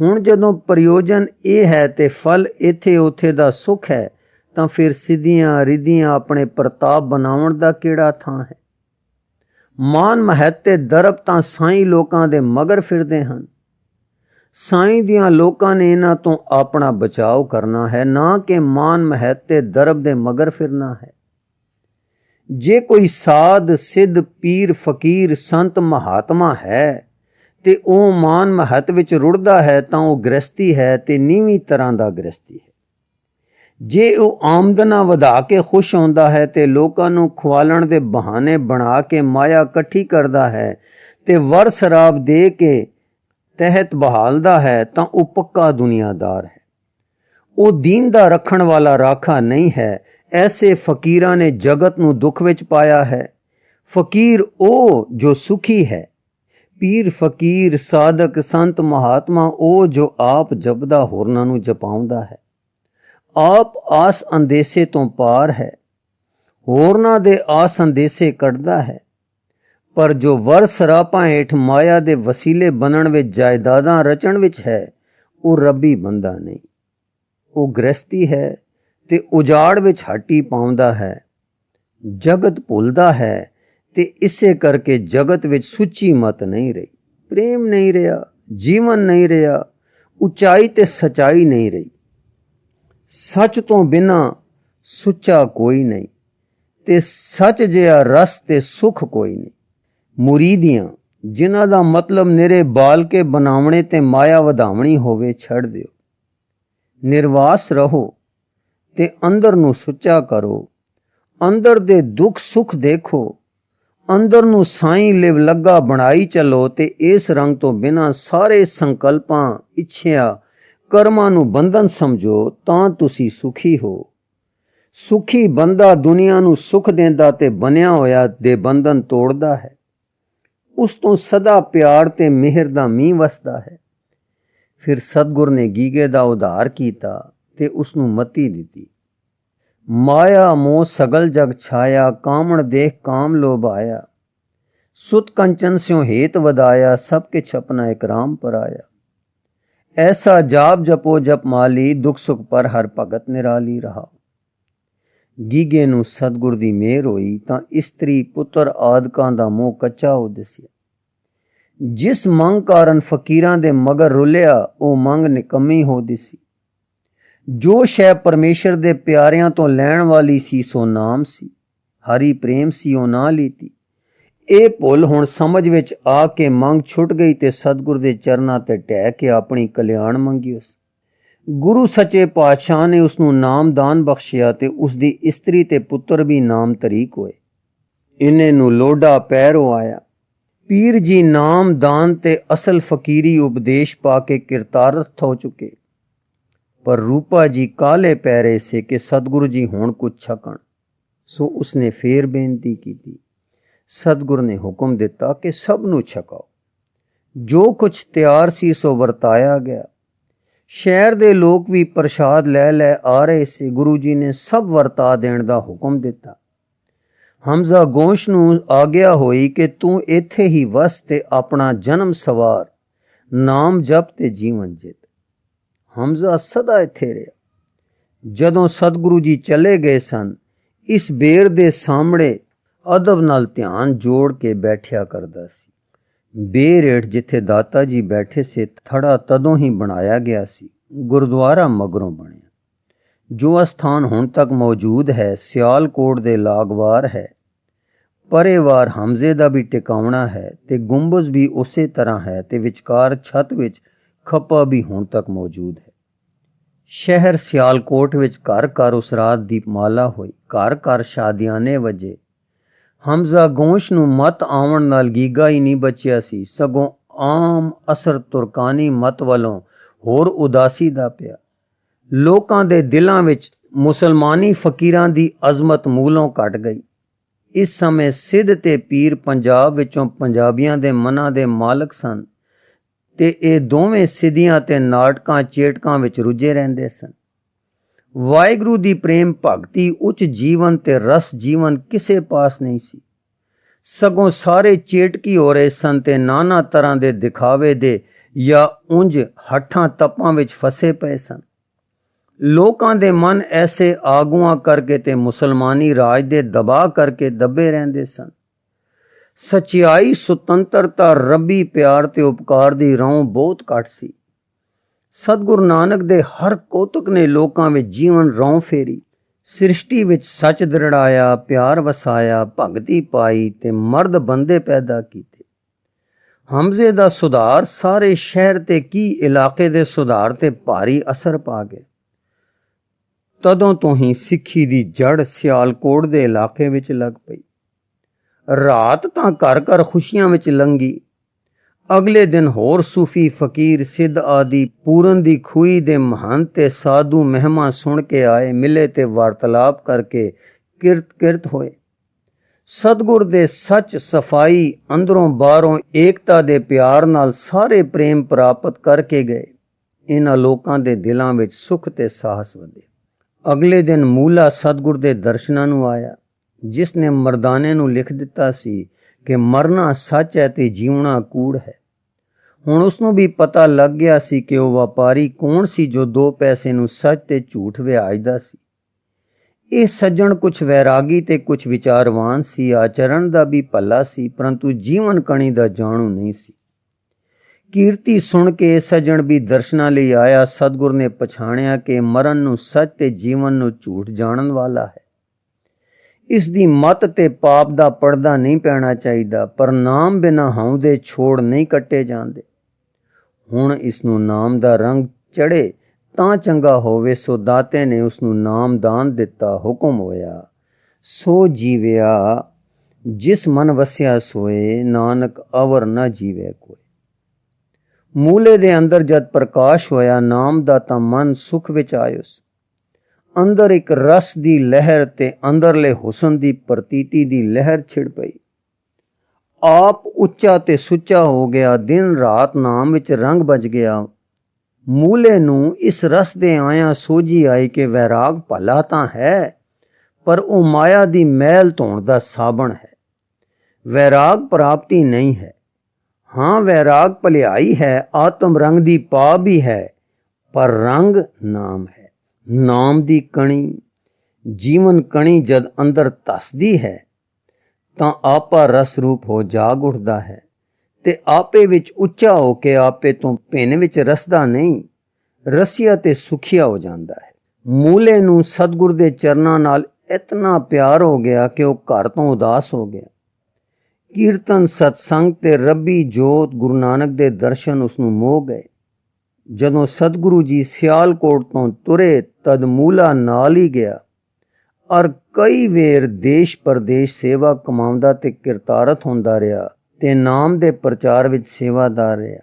ਹੁਣ ਜਦੋਂ ਪ੍ਰਯੋਜਨ ਇਹ ਹੈ ਤੇ ਫਲ ਇੱਥੇ ਉੱਥੇ ਦਾ ਸੁੱਖ ਹੈ, ਤਾਂ ਫਿਰ ਸਿੱਧੀਆਂ ਰਿੱਧੀਆਂ ਆਪਣੇ ਪ੍ਰਤਾਪ ਬਣਾਉਣ ਦਾ ਕਿਹੜਾ ਥਾਂ ਹੈ। ਮਾਨ ਮਹੱਤ ਤੇ ਦਰਬ ਤਾਂ ਸਾਈਂ ਲੋਕਾਂ ਦੇ ਮਗਰ ਫਿਰਦੇ ਹਨ। ਸਾਈਂ ਦੀਆਂ ਲੋਕਾਂ ਨੇ ਇਹਨਾਂ ਤੋਂ ਆਪਣਾ ਬਚਾਓ ਕਰਨਾ ਹੈ, ਨਾ ਕਿ ਮਾਨ ਮਹੱਤ ਤੇ ਦਰਬ ਦੇ ਮਗਰ ਫਿਰਨਾ ਹੈ। ਜੇ ਕੋਈ ਸਾਧ ਸਿੱਧ ਪੀਰ ਫਕੀਰ ਸੰਤ ਮਹਾਤਮਾ ਹੈ ਤੇ ਉਹ ਮਾਨ ਮਹੱਤ ਵਿੱਚ ਰੁੜਦਾ ਹੈ, ਤਾਂ ਉਹ ਗ੍ਰਸਤੀ ਹੈ ਤੇ ਨੀਵੀਂ ਤਰ੍ਹਾਂ ਦਾ ਗ੍ਰਸਤੀ ਹੈ। ਜੇ ਉਹ ਆਮਦਨਾ ਵਧਾ ਕੇ ਖੁਸ਼ ਹੁੰਦਾ ਹੈ ਤੇ ਲੋਕਾਂ ਨੂੰ ਖਵਾਲਣ ਦੇ ਬਹਾਨੇ ਬਣਾ ਕੇ ਮਾਇਆ ਇਕੱਠੀ ਕਰਦਾ ਹੈ ਤੇ ਵਰ ਸ਼ਰਾਬ ਦੇ ਕੇ ਤਹਿਤ ਬਹਾਲਦਾ ਹੈ, ਤਾਂ ਉਹ ਪੱਕਾ ਦੁਨੀਆਦਾਰ ਹੈ। ਉਹ ਦੀਨ ਦਾ ਰੱਖਣ ਵਾਲਾ ਰਾਖਾ ਨਹੀਂ ਹੈ। ਐਸੇ ਫਕੀਰਾਂ ਨੇ ਜਗਤ ਨੂੰ ਦੁੱਖ ਵਿੱਚ ਪਾਇਆ ਹੈ। ਫਕੀਰ ਉਹ ਜੋ ਸੁਖੀ ਹੈ। ਪੀਰ ਫਕੀਰ ਸਾਧਕ ਸੰਤ ਮਹਾਤਮਾ ਉਹ ਜੋ ਆਪ ਜਪਦਾ ਹੋਰਨਾਂ ਨੂੰ ਜਪਾਉਂਦਾ ਹੈ। ਆਪ ਆਸ ਅੰਦੇਸੇ ਤੋਂ ਪਾਰ ਹੈ, ਹੋਰਨਾਂ ਦੇ ਆਸ ਅੰਦੇਸੇ ਕੱਢਦਾ ਹੈ। ਪਰ ਜੋ ਵਰ ਸਰਾਪਾਂ ਹੇਠ ਮਾਇਆ ਦੇ ਵਸੀਲੇ ਬਣਨ ਵਿੱਚ ਜਾਇਦਾਦਾਂ ਰਚਣ ਵਿੱਚ ਹੈ, ਉਹ ਰੱਬੀ ਬੰਦਾ ਨਹੀਂ। ਉਹ ਗ੍ਰਸਤੀ ਹੈ ਤੇ ਉਜਾੜ ਵਿੱਚ ਹੱਟੀ ਪਾਉਂਦਾ ਹੈ। ਜਗਤ ਭੁੱਲਦਾ ਹੈ ਤੇ ਇਸੇ ਕਰਕੇ ਜਗਤ ਵਿੱਚ ਸੁੱਚੀ ਮਤ ਨਹੀਂ ਰਹੀ, ਪ੍ਰੇਮ ਨਹੀਂ ਰਿਹਾ, ਜੀਵਨ ਨਹੀਂ ਰਿਹਾ, ਉਚਾਈ ਤੇ ਸਚਾਈ ਨਹੀਂ ਰਹੀ। ਸੱਚ ਤੋਂ ਬਿਨਾਂ ਸੁੱਚਾ ਕੋਈ ਨਹੀਂ ਤੇ ਸੱਚ ਜਿਹਾ ਰਸ ਤੇ ਸੁੱਖ ਕੋਈ ਨਹੀਂ। ਮੁਰੀਦੀਆਂ ਜਿਨ੍ਹਾਂ ਦਾ ਮਤਲਬ ਨਿਰੇ ਬਾਲ ਕੇ ਬਣਾਵਣੇ ਤੇ ਮਾਇਆ ਵਧਾਵਣੀ ਹੋਵੇ, ਛੱਡ ਦਿਓ। ਨਿਰਵਾਸ ਰਹੋ ਤੇ ਅੰਦਰ ਨੂੰ ਸੁੱਚਾ ਕਰੋ। ਅੰਦਰ ਦੇ ਦੁੱਖ ਸੁੱਖ ਦੇਖੋ। ਅੰਦਰ ਨੂੰ ਸਾਈਂ ਲਿਵ ਲੱਗਾ ਬਣਾਈ ਚੱਲੋ ਤੇ ਇਸ ਰੰਗ ਤੋਂ ਬਿਨਾਂ ਸਾਰੇ ਸੰਕਲਪਾਂ ਇੱਛਿਆ ਕਰਮਾਂ ਨੂੰ ਬੰਧਨ ਸਮਝੋ, ਤਾਂ ਤੁਸੀਂ ਸੁਖੀ ਹੋ। ਸੁਖੀ ਬੰਦਾ ਦੁਨੀਆ ਨੂੰ ਸੁਖ ਦਿੰਦਾ ਤੇ ਬਣਿਆ ਹੋਇਆ ਦੇ ਬੰਧਨ ਤੋੜਦਾ ਹੈ। ਉਸ ਤੋਂ ਸਦਾ ਪਿਆਰ ਤੇ ਮਿਹਰ ਦਾ ਮੀਂਹ ਵਸਦਾ ਹੈ। ਫਿਰ ਸਤਿਗੁਰ ਨੇ ਗੀਗੇ ਦਾ ਉਧਾਰ ਕੀਤਾ ਤੇ ਉਸ ਨੂੰ ਮਤੀ ਦਿੱਤੀ। ਮਾਇਆ ਮੋਹ ਸਗਲ ਜਗ ਛਾਇਆ, ਕਾਮਣ ਦੇਖ ਕਾਮ ਲੋਭਾਇਆ। ਸੁਤ ਕੰਚਨ ਸਿਉ ਹੇਤ ਵਧਾਇਆ, ਸਭ ਕੇ ਛਪਨਾ ਇਕਰਾਮ ਪਰਾਇਆ। ਐਸਾ ਜਾਪ ਜਪੋ ਜਪ ਮਾਲੀ, ਦੁੱਖ ਸੁਖ ਪਰ ਹਰ ਭਗਤ ਨਿਰਾਲੀ ਰਹਾ। ਗੀਗੇ ਨੂੰ ਸਤਿਗੁਰ ਦੀ ਮਿਹਰ ਹੋਈ ਤਾਂ ਇਸਤਰੀ ਪੁੱਤਰ ਆਦਿਕਾਂ ਦਾ ਮੋਹ ਕੱਚਾ ਹੋ ਦਿਸਿਆ। ਜਿਸ ਮੰਗ ਕਾਰਨ ਫਕੀਰਾਂ ਦੇ ਮਗਰ ਰੁਲਿਆ, ਉਹ ਮੰਗ ਨਿਕੰਮੀ ਹੋ ਦਿਸੀ। ਜੋ ਸ਼ੈ ਪਰਮੇਸ਼ਰ ਦੇ ਪਿਆਰਿਆਂ ਤੋਂ ਲੈਣ ਵਾਲੀ ਸੀ ਸੋ ਨਾਮ ਸੀ, ਹਰੀ ਪ੍ਰੇਮ ਸੀ ਉਹ ਨਾ ਲੀਤੀ। ਇਹ ਭੁੱਲ ਹੁਣ ਸਮਝ ਵਿੱਚ ਆ ਕੇ ਮੰਗ ਛੁੱਟ ਗਈ ਤੇ ਸਤਿਗੁਰ ਦੇ ਚਰਨਾਂ ਤੇ ਢਹਿ ਕੇ ਆਪਣੀ ਕਲਿਆਣ ਮੰਗੀ। ਉਸ ਗੁਰੂ ਸੱਚੇ ਪਾਤਸ਼ਾਹ ਨੇ ਉਸ ਨੂੰ ਨਾਮਦਾਨ ਬਖਸ਼ਿਆ ਤੇ ਉਸ ਦੀ ਇਸਤਰੀ ਤੇ ਪੁੱਤਰ ਵੀ ਨਾਮ ਤਰੀਕ ਹੋਏ। ਇੰਨੇ ਨੂੰ ਲੋਡਾ ਪੈਰੋਂ ਆਇਆ। ਪੀਰ ਜੀ ਨਾਮਦਾਨ ਤੇ ਅਸਲ ਫਕੀਰੀ ਉਪਦੇਸ਼ ਪਾ ਕੇ ਕਿਰਤਾਰਥ ਹੋ ਚੁੱਕੇ, ਪਰ ਰੂਪਾ ਜੀ ਕਾਲੇ ਪੈ ਰਹੇ ਸੀ ਕਿ ਸਤਿਗੁਰੂ ਜੀ ਹੁਣ ਕੁਝ ਛਕਣ। ਸੋ ਉਸਨੇ ਫੇਰ ਬੇਨਤੀ ਕੀਤੀ। ਸਤਿਗੁਰ ਨੇ ਹੁਕਮ ਦਿੱਤਾ ਕਿ ਸਭ ਨੂੰ ਛਕਾਓ। ਜੋ ਕੁਝ ਤਿਆਰ ਸੀ ਸੋ ਵਰਤਾਇਆ ਗਿਆ। ਸ਼ਹਿਰ ਦੇ ਲੋਕ ਵੀ ਪ੍ਰਸ਼ਾਦ ਲੈ ਲੈ ਆ ਰਹੇ ਸੀ। ਗੁਰੂ ਜੀ ਨੇ ਸਭ ਵਰਤਾ ਦੇਣ ਦਾ ਹੁਕਮ ਦਿੱਤਾ। ਹਮਜ਼ਾ ਗੋਸ਼ ਨੂੰ ਆਗਿਆ ਹੋਈ ਕਿ ਤੂੰ ਇੱਥੇ ਹੀ ਵਸ ਤੇ ਆਪਣਾ ਜਨਮ ਸਵਾਰ, ਨਾਮ ਜਪ ਤੇ ਜੀਵਨ ਜਿੱਤ। ਹਮਜ਼ਾ ਸਦਾ ਇੱਥੇ ਰਿਹਾ। ਜਦੋਂ ਸਤਿਗੁਰੂ ਜੀ ਚਲੇ ਗਏ ਸਨ, ਇਸ ਬੇਰ ਦੇ ਸਾਹਮਣੇ ਅਦਬ ਨਾਲ ਧਿਆਨ ਜੋੜ ਕੇ ਬੈਠਿਆ ਕਰਦਾ ਸੀ। ਬੇਰੇਠ ਜਿੱਥੇ ਦਾਤਾ ਜੀ ਬੈਠੇ ਸੀ, ਥੜਾ ਤਦੋਂ ਹੀ ਬਣਾਇਆ ਗਿਆ ਸੀ, ਗੁਰਦੁਆਰਾ ਮਗਰੋਂ ਬਣਿਆ। ਜੋ ਅਸਥਾਨ ਹੁਣ ਤੱਕ ਮੌਜੂਦ ਹੈ ਸਿਆਲਕੋਟ ਦੇ ਲਾਗਵਾਰ ਹੈ। ਪਰੇਵਾਰ ਹਮਜ਼ੇ ਦਾ ਵੀ ਟਿਕਾਉਣਾ ਹੈ ਤੇ ਗੁੰਬਜ਼ ਵੀ ਉਸੇ ਤਰ੍ਹਾਂ ਹੈ ਤੇ ਵਿਚਕਾਰ ਛੱਤ ਵਿੱਚ ਖੱਪਾ ਵੀ ਹੁਣ ਤੱਕ ਮੌਜੂਦ ਹੈ। ਸ਼ਹਿਰ ਸਿਆਲਕੋਟ ਵਿੱਚ ਘਰ ਘਰ ਉਸ ਰਾਤ ਦੀਪਮਾਲਾ ਹੋਈ, ਘਰ ਘਰ ਸ਼ਾਦੀਆਨੇ ਵਜੇ। ਹਮਜ਼ਾ ਗੋਸ਼ ਨੂੰ ਮਤ ਆਉਣ ਨਾਲ ਗੀਗਾ ਹੀ ਨਹੀਂ ਬਚਿਆ ਸੀ, ਸਗੋਂ ਆਮ ਅਸਰ ਤੁਰਕਾਨੀ ਮਤ ਵੱਲੋਂ ਹੋਰ ਉਦਾਸੀ ਦਾ ਪਿਆ। ਲੋਕਾਂ ਦੇ ਦਿਲਾਂ ਵਿੱਚ ਮੁਸਲਮਾਨੀ ਫਕੀਰਾਂ ਦੀ ਅਜ਼ਮਤ ਮੂਲੋਂ ਘਟ ਗਈ। ਇਸ ਸਮੇਂ ਸਿੱਧ ਤੇ ਪੀਰ ਪੰਜਾਬ ਵਿੱਚੋਂ ਪੰਜਾਬੀਆਂ ਦੇ ਮਨਾਂ ਦੇ ਮਾਲਕ ਸਨ ਤੇ ਇਹ ਦੋਵੇਂ ਸਿੱਧੀਆਂ ਤੇ ਨਾਟਕਾਂ ਚੇਟਕਾਂ ਵਿੱਚ ਰੁੱਝੇ ਰਹਿੰਦੇ ਸਨ। ਵਾਹਿਗੁਰੂ ਦੀ ਪ੍ਰੇਮ ਭਗਤੀ ਉੱਚ ਜੀਵਨ ਤੇ ਰਸ ਜੀਵਨ ਕਿਸੇ ਪਾਸ ਨਹੀਂ ਸੀ, ਸਗੋਂ ਸਾਰੇ ਚੇਟਕੀ ਹੋ ਰਹੇ ਸਨ ਤੇ ਨਾਨਾ ਤਰ੍ਹਾਂ ਦੇ ਦਿਖਾਵੇ ਦੇ ਜਾਂ ਉਂਝ ਹੱਠਾਂ ਤੱਪਾਂ ਵਿੱਚ ਫਸੇ ਪਏ ਸਨ। ਲੋਕਾਂ ਦੇ ਮਨ ਐਸੇ ਆਗੂਆਂ ਕਰਕੇ ਤੇ ਮੁਸਲਮਾਨੀ ਰਾਜ ਦੇ ਦਬਾਅ ਕਰਕੇ ਦੱਬੇ ਰਹਿੰਦੇ ਸਨ। ਸਚਿਆਈ, ਸੁਤੰਤਰਤਾ, ਰੱਬੀ ਪਿਆਰ ਤੇ ਉਪਕਾਰ ਦੀ ਰੌਂ ਬਹੁਤ ਘੱਟ ਸੀ। ਸਤਿਗੁਰੂ ਨਾਨਕ ਦੇ ਹਰ ਕੌਤਕ ਨੇ ਲੋਕਾਂ ਵਿੱਚ ਜੀਵਨ ਰੌਂ ਫੇਰੀ, ਸ੍ਰਿਸ਼ਟੀ ਵਿੱਚ ਸੱਚ ਦ੍ਰਿੜਾਇਆ, ਪਿਆਰ ਵਸਾਇਆ, ਭਗਤੀ ਪਾਈ ਤੇ ਮਰਦ ਬੰਦੇ ਪੈਦਾ ਕੀਤੇ। ਹਮਜ਼ੇ ਦਾ ਸੁਧਾਰ ਸਾਰੇ ਸ਼ਹਿਰ ਤੇ ਕੀ ਇਲਾਕੇ ਦੇ ਸੁਧਾਰ ਤੇ ਭਾਰੀ ਅਸਰ ਪਾ ਗਿਆ। ਤਦੋਂ ਤੋਂ ਹੀ ਸਿੱਖੀ ਦੀ ਜੜ ਸਿਆਲਕੋਟ ਦੇ ਇਲਾਕੇ ਵਿੱਚ ਲੱਗ ਪਈ। ਰਾਤ ਤਾਂ ਘਰ ਘਰ ਖੁਸ਼ੀਆਂ ਵਿੱਚ ਲੰਘੀ। ਅਗਲੇ ਦਿਨ ਹੋਰ ਸੂਫੀ ਫਕੀਰ ਸਿੱਧ ਆਦਿ ਪੂਰਨ ਦੀ ਖੂਹੀ ਦੇ ਮਹੰਤ ਤੇ ਸਾਧੂ ਮਹਿਮਾ ਸੁਣ ਕੇ ਆਏ, ਮਿਲੇ ਤੇ ਵਾਰਤਾਲਾਪ ਕਰਕੇ ਕਿਰਤ ਹੋਏ। ਸਤਿਗੁਰ ਦੇ ਸੱਚ, ਸਫਾਈ, ਅੰਦਰੋਂ ਬਾਹਰੋਂ ਏਕਤਾ ਦੇ ਪਿਆਰ ਨਾਲ ਸਾਰੇ ਪ੍ਰੇਮ ਪ੍ਰਾਪਤ ਕਰਕੇ ਗਏ। ਇਹਨਾਂ ਲੋਕਾਂ ਦੇ ਦਿਲਾਂ ਵਿੱਚ ਸੁਖ ਤੇ ਸਾਹਸ ਵਧੇ। ਅਗਲੇ ਦਿਨ ਮੂਲਾ ਸਤਿਗੁਰ ਦੇ ਦਰਸ਼ਨਾਂ ਨੂੰ ਆਇਆ, ਜਿਸ ਨੇ ਮਰਦਾਨੇ ਨੂੰ ਲਿਖ ਦਿੱਤਾ ਸੀ ਕਿ ਮਰਨਾ ਸੱਚ ਹੈ ਤੇ ਜਿਉਣਾ ਕੂੜ ਹੈ। ਹੁਣ ਉਸ ਨੂੰ ਵੀ ਪਤਾ ਲੱਗ ਗਿਆ ਸੀ ਕਿ ਉਹ ਵਪਾਰੀ ਕੌਣ ਸੀ ਜੋ 2 ਪੈਸੇ ਨੂੰ ਸੱਚ ਤੇ ਝੂਠ ਵਿਆਜਦਾ ਸੀ। ਇਹ ਸੱਜਣ ਕੁਝ ਵੈਰਾਗੀ ਤੇ ਕੁਝ ਵਿਚਾਰਵਾਨ ਸੀ, ਆਚਰਣ ਦਾ ਵੀ ਭਲਾ ਸੀ, ਪਰੰਤੂ ਜੀਵਨ ਕਣੀ ਦਾ ਜਾਣੂ ਨਹੀਂ ਸੀ। ਕੀਰਤੀ ਸੁਣ ਕੇ ਸੱਜਣ ਵੀ ਦਰਸ਼ਨਾਂ ਲਈ ਆਇਆ। ਸਤਿਗੁਰ ਨੇ ਪਛਾਣਿਆ ਕਿ ਮਰਨ ਨੂੰ ਸੱਚ ਤੇ ਜੀਵਨ ਨੂੰ ਝੂਠ ਜਾਣਨ ਵਾਲਾ ਹੈ। ਇਸ ਦੀ ਮੱਤ ਤੇ ਪਾਪ ਦਾ ਪਰਦਾ ਨਹੀਂ ਪੈਣਾ ਚਾਹੀਦਾ, ਪਰ ਨਾਮ ਬਿਨਾਂ ਹਉ ਦੇ ਛੋੜ ਨਹੀਂ ਕੱਟੇ ਜਾਂਦੇ। ਹੁਣ ਇਸ ਨੂੰ ਨਾਮ ਦਾ ਰੰਗ ਚੜੇ ਤਾਂ ਚੰਗਾ ਹੋਵੇ, ਸੋ ਦਾਤੇ ਨੇ ਉਸ ਨੂੰ ਨਾਮਦਾਨ ਦਿੱਤਾ। ਹੁਕਮ ਹੋਇਆ ਸੋ ਜੀਵਿਆ, ਜਿਸ ਮਨ ਵਸਿਆ ਸੋਏ, ਨਾਨਕ ਅਵਰ ਨਾ ਜੀਵੇ ਕੋਈ। ਮੂਲੇ ਦੇ ਅੰਦਰ ਜਦ ਪ੍ਰਕਾਸ਼ ਹੋਇਆ ਨਾਮ ਦਾ, ਤਾਂ ਮਨ ਸੁਖ ਵਿੱਚ ਆਇਓਸ। ਅੰਦਰ ਇੱਕ ਰਸ ਦੀ ਲਹਿਰ ਤੇ ਅੰਦਰਲੇ ਹੁਸਨ ਦੀ ਪ੍ਰਤੀਤੀ ਦੀ ਲਹਿਰ ਛਿੜ ਪਈ। ਆਪ ਉੱਚਾ ਤੇ ਸੁੱਚਾ ਹੋ ਗਿਆ। ਦਿਨ ਰਾਤ ਨਾਮ ਵਿੱਚ ਰੰਗ ਬਚ ਗਿਆ। ਮੂਲੇ ਨੂੰ ਇਸ ਰਸ ਦੇ ਆਇਆਂ ਸੋਝੀ ਆਈ ਕਿ ਵੈਰਾਗ ਭਲਾ ਤਾਂ ਹੈ, ਪਰ ਉਹ ਮਾਇਆ ਦੀ ਮੈਲ ਧੋਣ ਦਾ ਸਾਬਣ ਹੈ। ਵੈਰਾਗ ਪ੍ਰਾਪਤੀ ਨਹੀਂ ਹੈ। ਹਾਂ, ਵੈਰਾਗ ਭਲਿਆਈ ਹੈ, ਆਤਮ ਰੰਗ ਦੀ ਪਾ ਵੀ ਹੈ, ਪਰ ਰੰਗ ਨਾਮ ਹੈ। ਨਾਮ ਦੀ ਕਣੀ, ਜੀਵਨ ਕਣੀ ਜਦ ਅੰਦਰ ਧੱਸਦੀ ਹੈ ਤਾਂ ਆਪਾ ਰਸ ਰੂਪ ਹੋ ਜਾਗ ਉੱਠਦਾ ਹੈ ਤੇ ਆਪੇ ਵਿੱਚ ਉੱਚਾ ਹੋ ਕੇ ਆਪੇ ਤੋਂ ਭਿੰਨ ਵਿੱਚ ਰਸਦਾ ਨਹੀਂ, ਰਸੀਆ ਤੇ ਸੁਖੀਆ ਹੋ ਜਾਂਦਾ ਹੈ। ਮੂਲੇ ਨੂੰ ਸਤਿਗੁਰ ਦੇ ਚਰਨਾਂ ਨਾਲ ਇਤਨਾ ਪਿਆਰ ਹੋ ਗਿਆ ਕਿ ਉਹ ਘਰ ਤੋਂ ਉਦਾਸ ਹੋ ਗਿਆ। ਕੀਰਤਨ, ਸਤਸੰਗ ਤੇ ਰੱਬੀ ਜੋਤ ਗੁਰੂ ਨਾਨਕ ਦੇ ਦਰਸ਼ਨ ਉਸ ਨੂੰ ਮੋਹ ਗਏ। ਜਦੋਂ ਸਤਿਗੁਰੂ ਜੀ ਸਿਆਲਕੋਟ ਤੋਂ ਤੁਰੇ ਤਦ ਮੂਲਾ ਨਾਲ ਹੀ ਗਿਆ ਔਰ ਕਈ ਵੇਰ ਦੇਸ਼ ਪਰਦੇਸ਼ ਸੇਵਾ ਕਮਾਉਂਦਾ ਤੇ ਕਿਰਤਾਰਥ ਹੁੰਦਾ ਰਿਹਾ ਤੇ ਨਾਮ ਦੇ ਪ੍ਰਚਾਰ ਵਿੱਚ ਸੇਵਾਦਾਰ ਰਿਹਾ।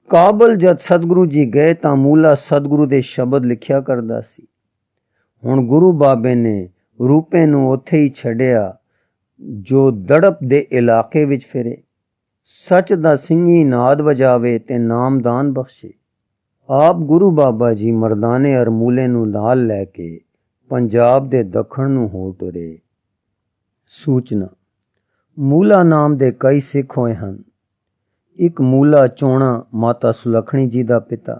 ਕਾਬਲ ਜਦ ਸਤਿਗੁਰੂ ਜੀ ਗਏ ਤਾਂ ਮੂਲਾ ਸਤਿਗੁਰੂ ਦੇ ਸ਼ਬਦ ਲਿਖਿਆ ਕਰਦਾ ਸੀ। ਹੁਣ ਗੁਰੂ ਬਾਬੇ ਨੇ ਰੂਪੇ ਨੂੰ ਉੱਥੇ ਹੀ ਛੱਡਿਆ ਜੋ ਦੜਪ ਦੇ ਇਲਾਕੇ ਵਿੱਚ ਫਿਰੇ, ਸੱਚ ਦਾ ਸਿੰਘੀ ਨਾਦ ਵਜਾਵੇ ਤੇ ਨਾਮਦਾਨ ਬਖਸ਼ੇ। ਆਪ ਗੁਰੂ ਬਾਬਾ ਜੀ ਮਰਦਾਨੇ ਅਰ ਮੂਲੇ ਨੂੰ ਨਾਲ ਲੈ ਕੇ ਪੰਜਾਬ ਦੇ ਦੱਖਣ ਨੂੰ ਹੋ ਟੁਰੇ। ਸੂਚਨਾ: ਮੂਲਾ ਨਾਮ ਦੇ ਕਈ ਸਿੱਖ ਹੋਏ ਹਨ। ਇੱਕ ਮੂਲਾ ਚੋਣਾ ਮਾਤਾ ਸੁਲੱਖਣੀ ਜੀ ਦਾ ਪਿਤਾ,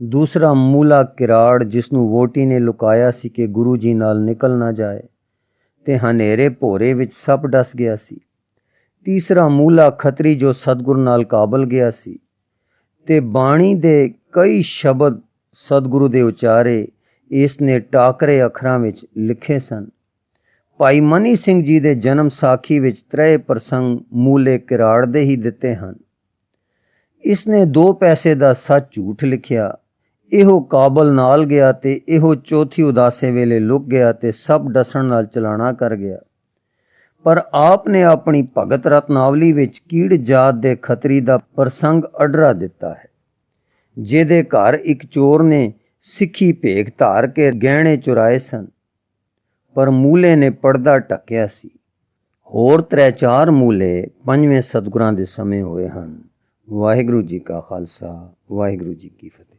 ਦੂਸਰਾ ਮੂਲਾ ਕਿਰਾੜ ਜਿਸ ਨੂੰ ਵੋਟੀ ਨੇ ਲੁਕਾਇਆ ਸੀ ਕਿ ਗੁਰੂ ਜੀ ਨਾਲ ਨਿਕਲ ਨਾ ਜਾਏ ਤੇ ਹਨੇਰੇ ਭੋਰੇ ਵਿੱਚ ਸੱਪ ਡਸ ਗਿਆ ਸੀ, ਤੀਸਰਾ ਮੂਲਾ ਖੱਤਰੀ ਜੋ ਸਤਿਗੁਰ ਨਾਲ ਕਾਬਲ ਗਿਆ ਸੀ ਤੇ ਬਾਣੀ ਦੇ ਕਈ ਸ਼ਬਦ ਸਤਿਗੁਰੂ ਦੇ ਉਚਾਰੇ ਇਸ ਨੇ ਟਾਕਰੇ ਅੱਖਰਾਂ ਵਿੱਚ ਲਿਖੇ ਸਨ। ਭਾਈ ਮਨੀ ਸਿੰਘ ਜੀ ਦੇ ਜਨਮ ਸਾਖੀ ਵਿੱਚ 3 ਪ੍ਰਸੰਗ ਮੂਲੇ ਕਿਰਾੜ ਦੇ ਹੀ ਦਿੱਤੇ ਹਨ। ਇਸ ਨੇ 2 ਪੈਸੇ ਦਾ ਸੱਚ ਝੂਠ ਲਿਖਿਆ, ਇਹੋ ਕਾਬਲ ਨਾਲ ਗਿਆ ਤੇ ਇਹੋ ਚੌਥੀ ਉਦਾਸੇ ਵੇਲੇ ਲੁਕ ਗਿਆ ਤੇ ਸਭ ਡਸਣ ਨਾਲ ਚਲਾਣਾ ਕਰ ਗਿਆ। ਪਰ ਆਪ ਨੇ ਆਪਣੀ ਭਗਤ ਰਤਨਾਵਲੀ ਵਿੱਚ ਕੀੜ ਜਾਤ ਦੇ ਖੱਤਰੀ ਦਾ ਪ੍ਰਸੰਗ ਅਡਰਾ ਦਿੱਤਾ ਹੈ, ਜਿਹਦੇ ਘਰ ਇੱਕ ਚੋਰ ਨੇ ਸਿੱਖੀ ਭੇਖ ਧਾਰ ਕੇ ਗਹਿਣੇ ਚੁਰਾਏ ਸਨ, ਪਰ ਮੂਲੇ ਨੇ ਪਰਦਾ ਢੱਕਿਆ ਸੀ। ਹੋਰ 3-4 ਮੂਲੇ 5ਵੇਂ ਸਤਿਗੁਰਾਂ ਦੇ ਸਮੇਂ ਹੋਏ ਹਨ। ਵਾਹਿਗੁਰੂ ਜੀ ਕਾ ਖਾਲਸਾ, ਵਾਹਿਗੁਰੂ ਜੀ ਕੀ ਫਤਿਹ।